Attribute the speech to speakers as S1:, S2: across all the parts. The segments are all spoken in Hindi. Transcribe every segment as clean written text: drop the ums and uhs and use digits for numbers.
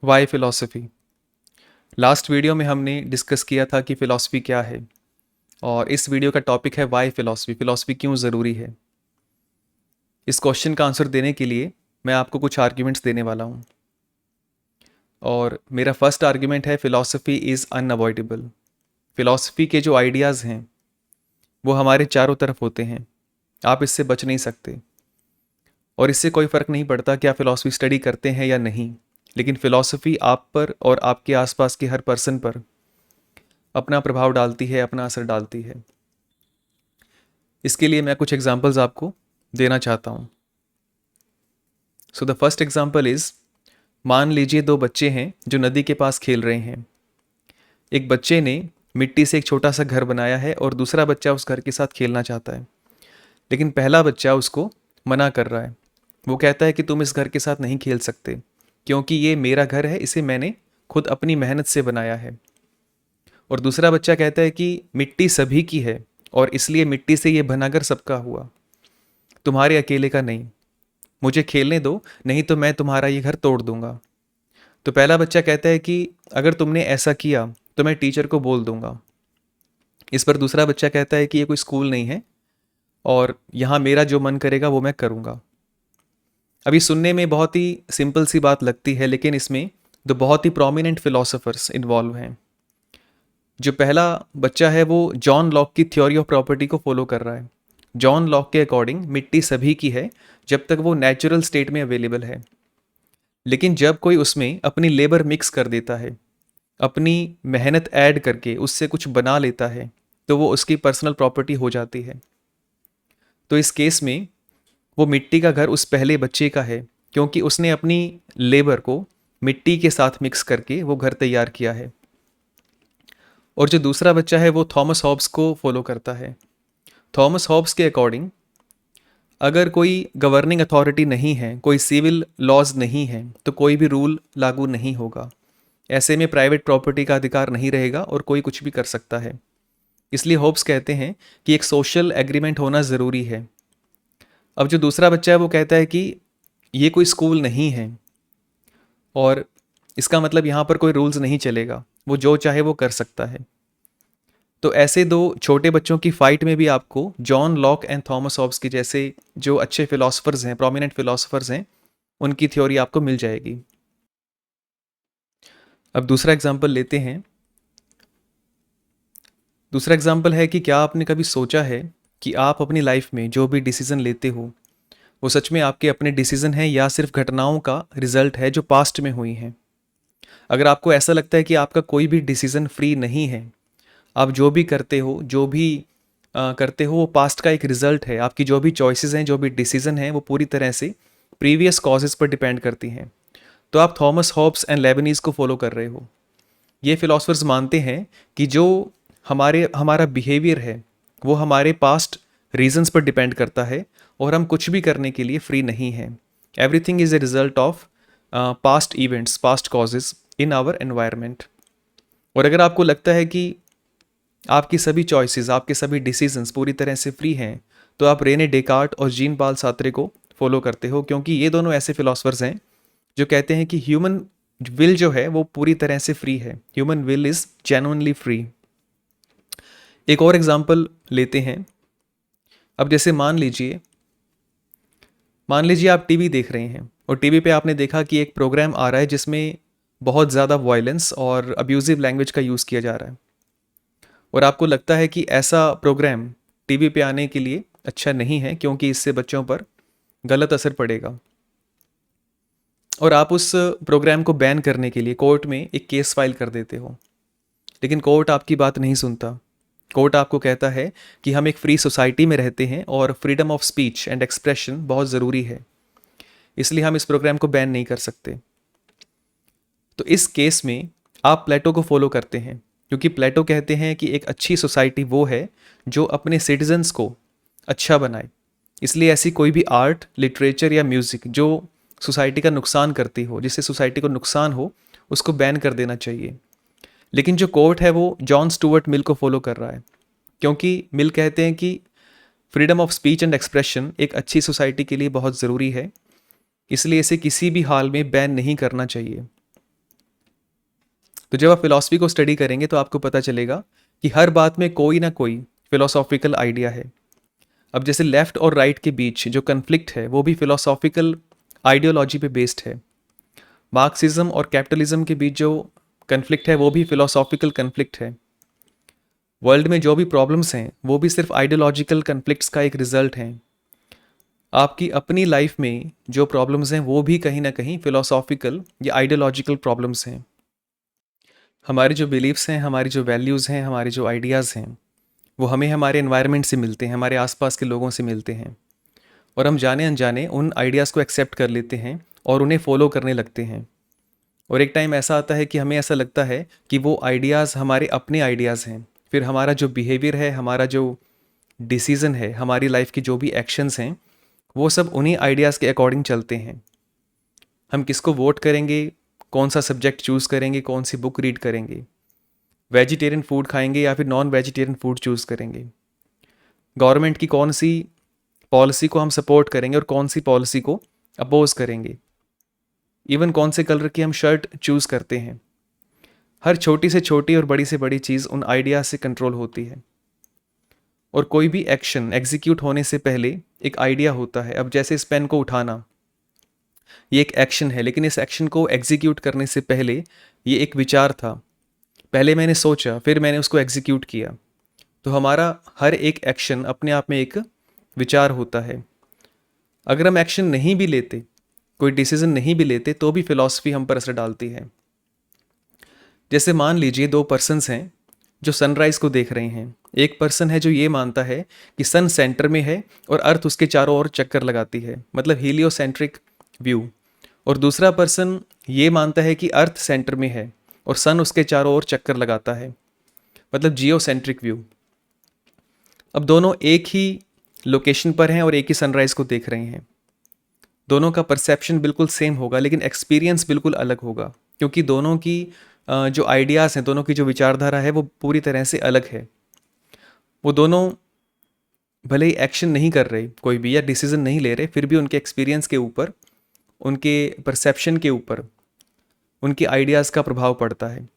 S1: Y philosophy. लास्ट वीडियो में हमने डिस्कस किया था कि फ़िलॉसफी क्या है, और इस वीडियो का टॉपिक है वाई फिलॉसफी। फ़िलॉसफी क्यों ज़रूरी है। इस क्वेश्चन का आंसर देने के लिए मैं आपको कुछ आर्ग्यूमेंट्स देने वाला हूँ। और मेरा फर्स्ट आर्ग्यूमेंट है फ़िलॉसफी इज़ अनअवॉइडेबल। फ़िलॉसफी के जो आइडियाज़ हैं वो हमारे चारों तरफ होते हैं, आप इससे बच नहीं सकते। और इससे कोई फ़र्क नहीं पड़ता कि आप फ़िलॉसफी स्टडी करते हैं या नहीं, लेकिन फ़िलॉसफी आप पर और आपके आसपास के हर पर्सन पर अपना प्रभाव डालती है, अपना असर डालती है। इसके लिए मैं कुछ एग्जांपल्स आपको देना चाहता हूँ। So the first example is, मान लीजिए दो बच्चे हैं जो नदी के पास खेल रहे हैं। एक बच्चे ने मिट्टी से एक छोटा सा घर बनाया है और दूसरा बच्चा उस घर के साथ खेलना चाहता है, लेकिन पहला बच्चा उसको मना कर रहा है। वो कहता है कि तुम इस घर के साथ नहीं खेल सकते, क्योंकि ये मेरा घर है, इसे मैंने खुद अपनी मेहनत से बनाया है। और दूसरा बच्चा कहता है कि मिट्टी सभी की है और इसलिए मिट्टी से ये बना घर सबका हुआ, तुम्हारे अकेले का नहीं। मुझे खेलने दो, नहीं तो मैं तुम्हारा ये घर तोड़ दूंगा। तो पहला बच्चा कहता है कि अगर तुमने ऐसा किया तो मैं टीचर को बोल दूंगा। इस पर दूसरा बच्चा कहता है कि ये कोई स्कूल नहीं है और यहाँ मेरा जो मन करेगा वो मैं करूँगा। अभी सुनने में बहुत ही सिंपल सी बात लगती है, लेकिन इसमें दो बहुत ही प्रोमिनेंट फिलोसोफर्स इन्वॉल्व हैं। जो पहला बच्चा है वो जॉन लॉक की थ्योरी ऑफ प्रॉपर्टी को फॉलो कर रहा है। जॉन लॉक के अकॉर्डिंग मिट्टी सभी की है जब तक वो नेचुरल स्टेट में अवेलेबल है, लेकिन जब कोई उसमें अपनी लेबर मिक्स कर देता है, अपनी मेहनत ऐड करके उससे कुछ बना लेता है, तो वो उसकी पर्सनल प्रॉपर्टी हो जाती है। तो इस केस में वो मिट्टी का घर उस पहले बच्चे का है, क्योंकि उसने अपनी लेबर को मिट्टी के साथ मिक्स करके वो घर तैयार किया है। और जो दूसरा बच्चा है वो थॉमस हॉब्स को फॉलो करता है। थॉमस हॉब्स के अकॉर्डिंग अगर कोई गवर्निंग अथॉरिटी नहीं है, कोई सिविल लॉज नहीं है, तो कोई भी रूल लागू नहीं होगा। ऐसे में प्राइवेट प्रॉपर्टी का अधिकार नहीं रहेगा और कोई कुछ भी कर सकता है। इसलिए होब्स कहते हैं कि एक सोशल एग्रीमेंट होना ज़रूरी है। अब जो दूसरा बच्चा है वो कहता है कि ये कोई स्कूल नहीं है और इसका मतलब यहाँ पर कोई रूल्स नहीं चलेगा, वो जो चाहे वो कर सकता है। तो ऐसे दो छोटे बच्चों की फाइट में भी आपको John Locke and Thomas Hobbes की जैसे जो अच्छे फिलोसफर्स हैं, प्रोमिनेंट फिलोसफर्स हैं, उनकी थ्योरी आपको मिल जाएगी। अब दूसरा एग्जाम्पल लेते हैं। दूसरा एग्जाम्पल है कि क्या आपने कभी सोचा है कि आप अपनी लाइफ में जो भी डिसीज़न लेते हो वो सच में आपके अपने डिसीज़न हैं या सिर्फ घटनाओं का रिजल्ट है जो पास्ट में हुई हैं। अगर आपको ऐसा लगता है कि आपका कोई भी डिसीज़न फ्री नहीं है, आप जो भी करते हो, जो भी करते हो वो पास्ट का एक रिजल्ट है। आपकी जो भी चॉइसेस हैं, जो भी डिसीज़न हैं, वो पूरी तरह से प्रीवियस कॉजेज़ पर डिपेंड करती हैं। तो आप थॉमस हॉब्स एंड लेबनीज़ को फॉलो कर रहे हो। ये फिलोसफर्स मानते हैं कि जो हमारा बिहेवियर है वो हमारे पास्ट रीजंस पर डिपेंड करता है और हम कुछ भी करने के लिए फ्री नहीं हैं। Everything is a result of past events, past causes in our environment. और अगर आपको लगता है कि आपकी सभी चॉइसेस, आपके सभी डिसीजंस पूरी तरह से फ्री हैं, तो आप रेने डेकार्ट और जीन पाल सात्रे को फॉलो करते हो, क्योंकि ये दोनों ऐसे फिलोसफर्स हैं जो कहते हैं कि ह्यूमन विल जो है वो पूरी तरह से फ्री है। Human will is genuinely free. एक और एग्जांपल लेते हैं। अब जैसे मान लीजिए आप टीवी देख रहे हैं और टीवी पे आपने देखा कि एक प्रोग्राम आ रहा है जिसमें बहुत ज़्यादा वायलेंस और अब्यूजिव लैंग्वेज का यूज़ किया जा रहा है, और आपको लगता है कि ऐसा प्रोग्राम टीवी पे आने के लिए अच्छा नहीं है, क्योंकि इससे बच्चों पर गलत असर पड़ेगा। और आप उस प्रोग्राम को बैन करने के लिए कोर्ट में एक केस फाइल कर देते हो, लेकिन कोर्ट आपकी बात नहीं सुनता। कोर्ट आपको कहता है कि हम एक फ्री सोसाइटी में रहते हैं और freedom of speech and expression बहुत ज़रूरी है, इसलिए हम इस प्रोग्राम को बैन नहीं कर सकते। तो इस केस में आप प्लेटो को फॉलो करते हैं, क्योंकि प्लेटो कहते हैं कि एक अच्छी सोसाइटी वो है जो अपने सिटीजन्स को अच्छा बनाए। इसलिए ऐसी कोई भी आर्ट, लिटरेचर या म्यूज़िक जो सोसाइटी का नुकसान करती हो, जिससे सोसाइटी को नुकसान हो, उसको बैन कर देना चाहिए। लेकिन जो कोर्ट है वो जॉन स्टुअर्ट मिल को फॉलो कर रहा है, क्योंकि मिल कहते हैं कि freedom of speech and expression एक अच्छी सोसाइटी के लिए बहुत ज़रूरी है, इसलिए इसे किसी भी हाल में बैन नहीं करना चाहिए। तो जब आप फिलॉसफी को स्टडी करेंगे तो आपको पता चलेगा कि हर बात में कोई ना कोई फिलोसॉफिकल आइडिया है। अब जैसे लेफ्ट और राइट के बीच जो कन्फ्लिक्ट है वो भी फिलोसॉफिकल आइडियोलॉजी पे बेस्ड है। मार्क्सिज्म और कैपिटलिज्म के बीच जो कन्फ्लिक्ट है वो भी फिलोसॉफिकल कन्फ्लिक्ट है। वर्ल्ड में जो भी प्रॉब्लम्स हैं वो भी सिर्फ आइडियोलॉजिकल कन्फ्लिक्ट्स का एक रिजल्ट हैं। आपकी अपनी लाइफ में जो प्रॉब्लम्स हैं वो भी कहीं ना कहीं फिलोसॉफिकल या आइडियोलॉजिकल प्रॉब्लम्स हैं। हमारे जो बिलीव्स हैं, हमारी जो वैल्यूज़ हैं, हमारे जो आइडियाज़ हैं, वो हमें हमारे एनवायरनमेंट से मिलते हैं, हमारे आसपास के लोगों से मिलते हैं, और हम जाने अनजाने उन आइडियाज़ को एक्सेप्ट कर लेते हैं और उन्हें फॉलो करने लगते हैं। और एक टाइम ऐसा आता है कि हमें ऐसा लगता है कि वो आइडियाज़ हमारे अपने आइडियाज़ हैं। फिर हमारा जो बिहेवियर है, हमारा जो डिसीज़न है, हमारी लाइफ की जो भी एक्शंस हैं, वो सब उन्हीं आइडियाज़ के अकॉर्डिंग चलते हैं। हम किसको वोट करेंगे, कौन सा सब्जेक्ट चूज़ करेंगे, कौन सी बुक रीड करेंगे, वेजिटेरियन फूड खाएंगे या फिर नॉन वेजिटेरियन फूड चूज़ करेंगे, गवर्नमेंट की कौन सी पॉलिसी को हम सपोर्ट करेंगे और कौन सी पॉलिसी को अपोज करेंगे, इवन कौन से कलर की हम शर्ट चूज़ करते हैं। हर छोटी से छोटी और बड़ी से बड़ी चीज़ उन आइडियाज से कंट्रोल होती है। और कोई भी एक्शन एग्जीक्यूट होने से पहले एक आइडिया होता है। अब जैसे इस पेन को उठाना, ये एक एक्शन है, लेकिन इस एक्शन को एग्जीक्यूट करने से पहले ये एक विचार था। पहले मैंने सोचा, फिर मैंने उसको एग्जीक्यूट किया। तो हमारा हर एक एक्शन अपने आप में एक विचार होता है। अगर हम एक्शन नहीं भी लेते, कोई डिसीजन नहीं भी लेते, तो भी फिलॉसफी हम पर असर डालती है। जैसे मान लीजिए दो पर्सन्स हैं जो सनराइज़ को देख रहे हैं। एक पर्सन है जो ये मानता है कि सन सेंटर में है और अर्थ उसके चारों ओर चक्कर लगाती है, मतलब हीलियोसेंट्रिक व्यू। और दूसरा पर्सन ये मानता है कि अर्थ सेंटर में है और सन उसके चारों ओर चक्कर लगाता है, मतलब जियोसेंट्रिक व्यू। अब दोनों एक ही लोकेशन पर हैं और एक ही सनराइज़ को देख रहे हैं। दोनों का परसेप्शन बिल्कुल सेम होगा, लेकिन एक्सपीरियंस बिल्कुल अलग होगा, क्योंकि दोनों की जो आइडियाज़ हैं, दोनों की जो विचारधारा है वो पूरी तरह से अलग है। वो दोनों भले ही एक्शन नहीं कर रहे कोई भी या डिसीजन नहीं ले रहे, फिर भी उनके एक्सपीरियंस के ऊपर, उनके परसेप्शन के ऊपर उनकी आइडियाज़ का प्रभाव पड़ता है।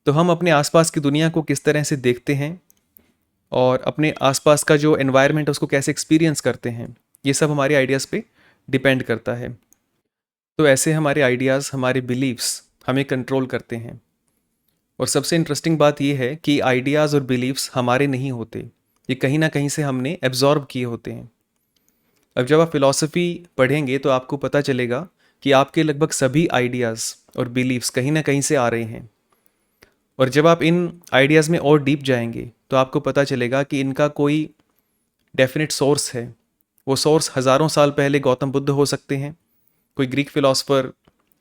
S1: तो हम अपने आसपास की दुनिया को किस तरह से देखते हैं और अपने आसपास का जो एनवायरनमेंट है उसको कैसे एक्सपीरियंस करते हैं, ये सब हमारे आइडियाज़ पे डिपेंड करता है। तो ऐसे हमारे आइडियाज़, हमारे बिलीव्स हमें कंट्रोल करते हैं। और सबसे इंटरेस्टिंग बात यह है कि आइडियाज़ और बिलीव्स हमारे नहीं होते, ये कहीं ना कहीं से हमने एब्जॉर्ब किए होते हैं। अब जब आप फिलॉसफी पढ़ेंगे तो आपको पता चलेगा कि आपके लगभग सभी आइडियाज़ और बिलीव्स कहीं ना कहीं से आ रहे हैं। और जब आप इन आइडियाज़ में और डीप जाएंगे तो आपको पता चलेगा कि इनका कोई डेफिनेट सोर्स है। वो सोर्स हज़ारों साल पहले गौतम बुद्ध हो सकते हैं, कोई ग्रीक फिलोसफर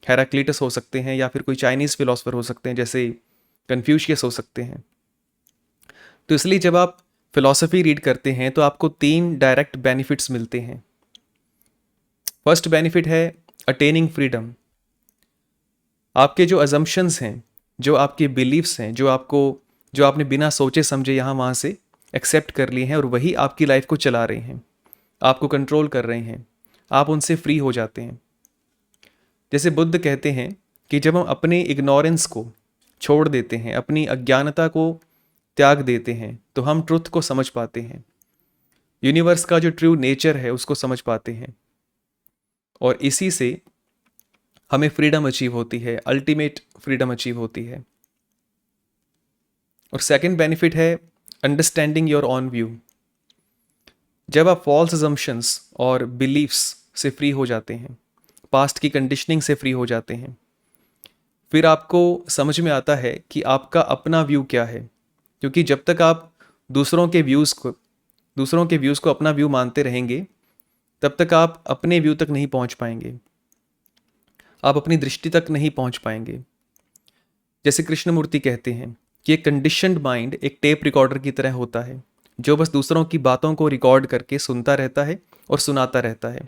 S1: हेराक्लीटस हो सकते हैं, या फिर कोई चाइनीज़ फिलोसफर हो सकते हैं जैसे कन्फ्यूशियस हो सकते हैं। तो इसलिए जब आप फिलॉसफी रीड करते हैं तो आपको 3 डायरेक्ट बेनिफिट्स मिलते हैं। फर्स्ट बेनिफिट है अटेनिंग फ्रीडम। आपके जो अजम्पशंस हैं, जो आपके बिलीव्स हैं, जो आपने बिना सोचे समझे यहाँ वहाँ से एक्सेप्ट कर लिए हैं और वही आपकी लाइफ को चला रहे हैं, आपको कंट्रोल कर रहे हैं, आप उनसे फ्री हो जाते हैं। जैसे बुद्ध कहते हैं कि जब हम अपने इग्नोरेंस को छोड़ देते हैं, अपनी अज्ञानता को त्याग देते हैं, तो हम ट्रुथ को समझ पाते हैं, यूनिवर्स का जो ट्रू नेचर है उसको समझ पाते हैं, और इसी से हमें फ्रीडम अचीव होती है, अल्टीमेट फ्रीडम अचीव होती है। और सेकंड बेनिफिट है अंडरस्टैंडिंग योर ऑन व्यू। जब आप फॉल्स अजम्पशंस और बिलीफ्स से फ्री हो जाते हैं, पास्ट की कंडीशनिंग से फ्री हो जाते हैं, फिर आपको समझ में आता है कि आपका अपना व्यू क्या है। क्योंकि जब तक आप दूसरों के व्यूज़ को अपना व्यू मानते रहेंगे, तब तक आप अपने व्यू तक नहीं पहुंच पाएंगे, आप अपनी दृष्टि तक नहीं पहुंच पाएंगे। जैसे कृष्णमूर्ति कहते हैं कि एक कंडीशन्ड माइंड एक टेप रिकॉर्डर की तरह होता है, जो बस दूसरों की बातों को रिकॉर्ड करके सुनता रहता है और सुनाता रहता है।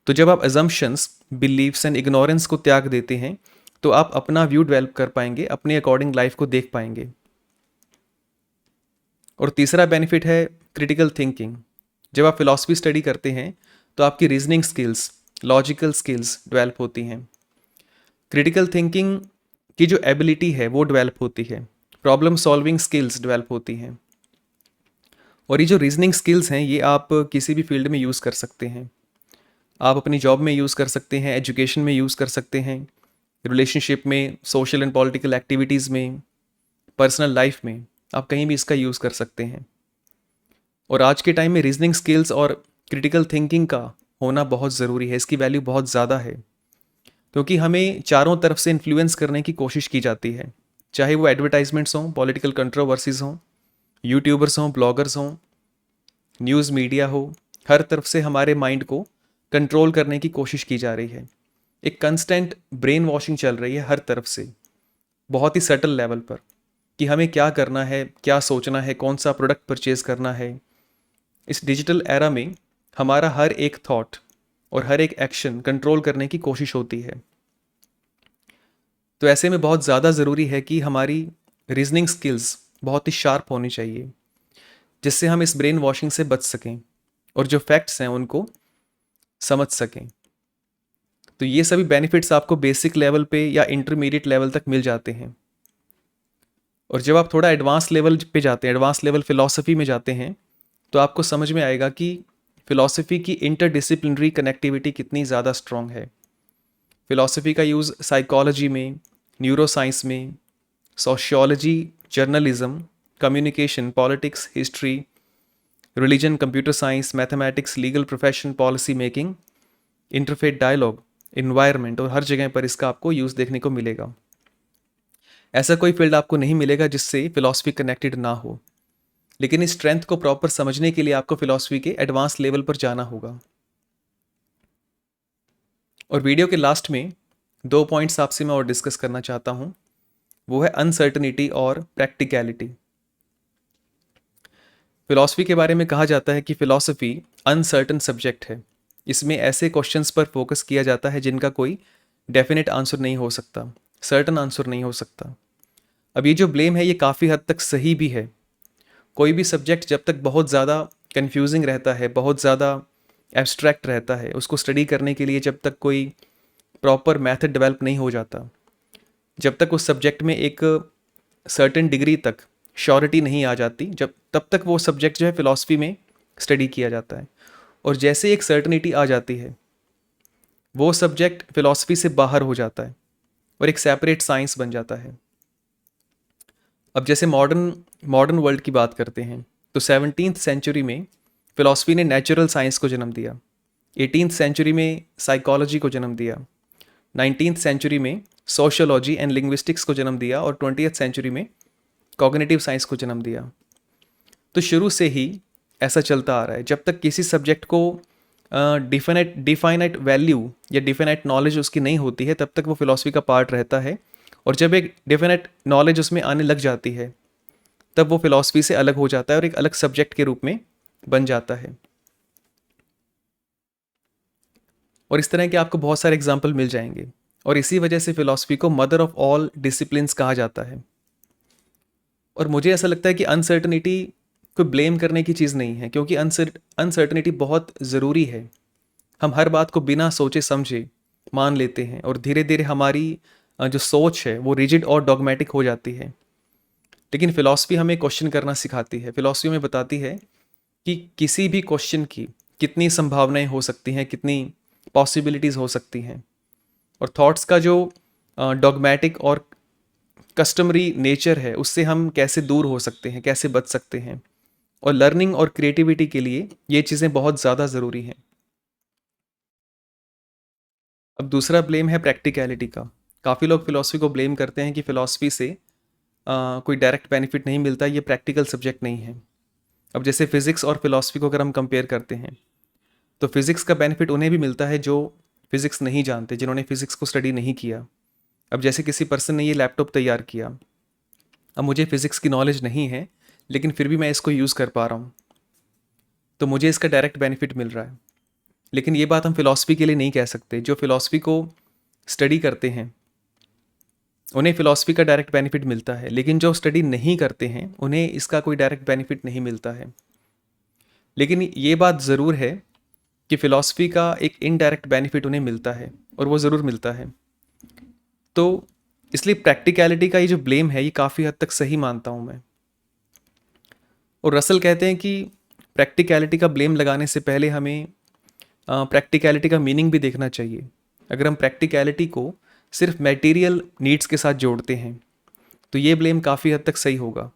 S1: तो जब आप अजम्पशंस, बिलीव्स एंड इग्नोरेंस को त्याग देते हैं तो आप अपना व्यू डेवलप कर पाएंगे, अपने अकॉर्डिंग लाइफ को देख पाएंगे। और तीसरा बेनिफिट है क्रिटिकल थिंकिंग। जब आप फिलॉसफी स्टडी करते हैं तो आपकी reasoning skills, logical skills develop होती हैं। क्रिटिकल थिंकिंग की जो एबिलिटी है वो डेवलप होती है, प्रॉब्लम सॉल्विंग स्किल्स डेवलप होती हैं। और ये जो रीजनिंग स्किल्स हैं ये आप किसी भी फील्ड में यूज़ कर सकते हैं। आप अपनी जॉब में यूज़ कर सकते हैं, एजुकेशन में यूज़ कर सकते हैं, रिलेशनशिप में, सोशल एंड पॉलिटिकल एक्टिविटीज़ में, पर्सनल लाइफ में, आप कहीं भी इसका यूज़ कर सकते हैं। और आज के टाइम में रीजनिंग स्किल्स और क्रिटिकल थिंकिंग का होना बहुत ज़रूरी है, इसकी वैल्यू बहुत ज़्यादा है, क्योंकि हमें चारों तरफ से इन्फ्लुएंस करने की कोशिश की जाती है, चाहे वो एडवर्टाइजमेंट्स हों, पॉलिटिकल कंट्रोवर्सीज हों, यूट्यूबर्स हों, ब्लॉगर्स हों, न्यूज़ मीडिया हो, हर तरफ से हमारे माइंड को कंट्रोल करने की कोशिश की जा रही है। एक कंस्टेंट ब्रेन वॉशिंग चल रही है हर तरफ से, बहुत ही सटल लेवल पर, कि हमें क्या करना है, क्या सोचना है, कौन सा प्रोडक्ट परचेज करना है। इस डिजिटल एरा में हमारा हर एक थॉट और हर एक एक्शन कंट्रोल करने की कोशिश होती है। तो ऐसे में बहुत ज़्यादा ज़रूरी है कि हमारी रीजनिंग स्किल्स बहुत ही शार्प होनी चाहिए, जिससे हम इस ब्रेन वॉशिंग से बच सकें और जो फैक्ट्स हैं उनको समझ सकें। तो ये सभी बेनिफिट्स आपको बेसिक लेवल पे या इंटरमीडिएट लेवल तक मिल जाते हैं। और जब आप थोड़ा एडवांस लेवल पे जाते हैं, एडवांस लेवल फिलॉसफी में जाते हैं, तो आपको समझ में आएगा कि फिलॉसफी की इंटरडिसिप्लिनरी कनेक्टिविटी कितनी ज़्यादा स्ट्रॉन्ग है। फिलॉसफी का यूज़ साइकोलॉजी में, न्यूरोसाइंस में, sociology, journalism, communication, politics, history, religion, computer science, mathematics, legal profession, policy making, interfaith dialogue, environment, और हर जगह पर इसका आपको यूज़ देखने को मिलेगा। ऐसा कोई फील्ड आपको नहीं मिलेगा जिससे फिलॉसफी कनेक्टेड ना हो। लेकिन इस स्ट्रेंथ को प्रॉपर समझने के लिए आपको फिलॉसफी के एडवांस लेवल पर जाना होगा। और वीडियो के लास्ट में 2 पॉइंट्स आपसे मैं और डिस्कस करना चाहता हूँ, वो है अनसर्टनिटी और प्रैक्टिकलिटी। फिलॉसफी के बारे में कहा जाता है कि फिलॉसफी अनसर्टन सब्जेक्ट है। इसमें ऐसे क्वेश्चंस पर फोकस किया जाता है जिनका कोई डेफिनेट आंसर नहीं हो सकता, सर्टन आंसर नहीं हो सकता। अब ये जो ब्लेम है ये काफ़ी हद तक सही भी है। कोई भी सब्जेक्ट जब तक बहुत ज़्यादा कंफ्यूजिंग रहता है, बहुत ज़्यादा एब्स्ट्रैक्ट रहता है, उसको स्टडी करने के लिए जब तक कोई प्रॉपर मेथड डेवलप नहीं हो जाता, जब तक उस सब्जेक्ट में एक सर्टेन डिग्री तक श्योरिटी नहीं आ जाती, जब तब तक वो सब्जेक्ट जो है फिलॉसफी में स्टडी किया जाता है। और जैसे एक सर्टनिटी आ जाती है, वो सब्जेक्ट फिलॉसफी से बाहर हो जाता है और एक सेपरेट साइंस बन जाता है। अब जैसे मॉडर्न वर्ल्ड की बात करते हैं, तो 17th सेंचुरी में फिलॉसफी ने नेचुरल साइंस को जन्म दिया, 18th सेंचुरी में साइकोलॉजी को जन्म दिया, 19th सेंचुरी में सोशियोलॉजी एंड लिंग्विस्टिक्स को जन्म दिया, और 20th सेंचुरी में कॉग्निटिव साइंस को जन्म दिया। तो शुरू से ही ऐसा चलता आ रहा है, जब तक किसी सब्जेक्ट को डिफाइनाइट वैल्यू या डिफाइनाइट नॉलेज उसकी नहीं होती है, तब तक वो फिलॉसफी का पार्ट रहता है। और जब एक डिफाइनाइट नॉलेज उसमें आने लग जाती है, तब वो फिलॉसफी से अलग हो जाता है और एक अलग सब्जेक्ट के रूप में बन जाता है। और इस तरह के आपको बहुत सारे एग्जाम्पल मिल जाएंगे। और इसी वजह से फिलॉसफी को मदर ऑफ ऑल डिसिप्लिन्स कहा जाता है। और मुझे ऐसा लगता है कि अनसर्टनिटी कोई ब्लेम करने की चीज़ नहीं है, क्योंकि अनसर्टनिटी बहुत ज़रूरी है। हम हर बात को बिना सोचे समझे मान लेते हैं और धीरे धीरे हमारी जो सोच है वो रिजिड और डॉगमेटिक हो जाती है। लेकिन फ़िलॉसफी हमें क्वेश्चन करना सिखाती है। फ़िलॉसफी में बताती है कि किसी भी क्वेश्चन की कितनी संभावनाएं हो सकती हैं, कितनी पॉसिबिलिटीज़ हो सकती हैं, और थॉट्स का जो डॉगमेटिक और कस्टमरी नेचर है उससे हम कैसे दूर हो सकते हैं, कैसे बच सकते हैं। और लर्निंग और क्रिएटिविटी के लिए ये चीज़ें बहुत ज़्यादा ज़रूरी हैं। अब दूसरा ब्लेम है प्रैक्टिकलिटी का। काफ़ी लोग फ़िलॉसफी को ब्लेम करते हैं कि फ़िलॉसफी से कोई डायरेक्ट बेनिफिट नहीं मिलता, ये प्रैक्टिकल सब्जेक्ट नहीं है। अब जैसे फ़िज़िक्स और फ़िलॉसफी को अगर हम कंपेयर करते हैं, तो फ़िज़िक्स का बेनिफिट उन्हें भी मिलता है जो फ़िज़िक्स नहीं जानते, जिन्होंने फ़िज़िक्स को स्टडी नहीं किया। अब जैसे किसी पर्सन ने ये लैपटॉप तैयार किया, अब मुझे फ़िज़िक्स की नॉलेज नहीं है, लेकिन फिर भी मैं इसको यूज़ कर पा रहा हूँ, तो मुझे इसका डायरेक्ट बेनिफिट मिल रहा है। लेकिन ये बात हम फ़िलॉसफी के लिए नहीं कह सकते। जो फ़िलॉसफी को स्टडी करते हैं उन्हें फ़िलॉसफी का डायरेक्ट बेनिफिट मिलता है, लेकिन जो स्टडी नहीं करते हैं उन्हें इसका कोई डायरेक्ट बेनिफिट नहीं मिलता है। लेकिन ये बात ज़रूर है कि फ़िलॉसफी का एक इनडायरेक्ट बेनिफिट उन्हें मिलता है, और वो ज़रूर मिलता है। तो इसलिए प्रैक्टिकलिटी का ये जो ब्लेम है ये काफ़ी हद तक सही मानता हूँ मैं। और रसल कहते हैं कि प्रैक्टिकलिटी का ब्लेम लगाने से पहले हमें प्रैक्टिकलिटी का मीनिंग भी देखना चाहिए। अगर हम प्रैक्टिकलिटी को सिर्फ मटेरियल नीड्स के साथ जोड़ते हैं तो ये ब्लेम काफ़ी हद तक सही होगा।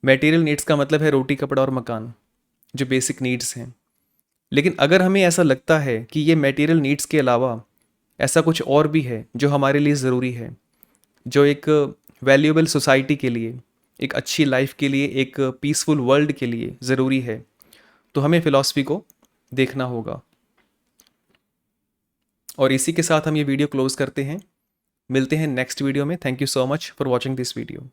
S1: मटेरियल नीड्स का मतलब है रोटी कपड़ा और मकान, जो बेसिक नीड्स हैं। लेकिन अगर हमें ऐसा लगता है कि ये मटेरियल नीड्स के अलावा ऐसा कुछ और भी है जो हमारे लिए ज़रूरी है, जो एक वैल्यूएबल सोसाइटी के लिए, एक अच्छी लाइफ के लिए, एक पीसफुल वर्ल्ड के लिए ज़रूरी है, तो हमें फ़िलॉसफी को देखना होगा। और इसी के साथ हम ये वीडियो क्लोज़ करते हैं। मिलते हैं नेक्स्ट वीडियो में। Thank you so much for watching this video.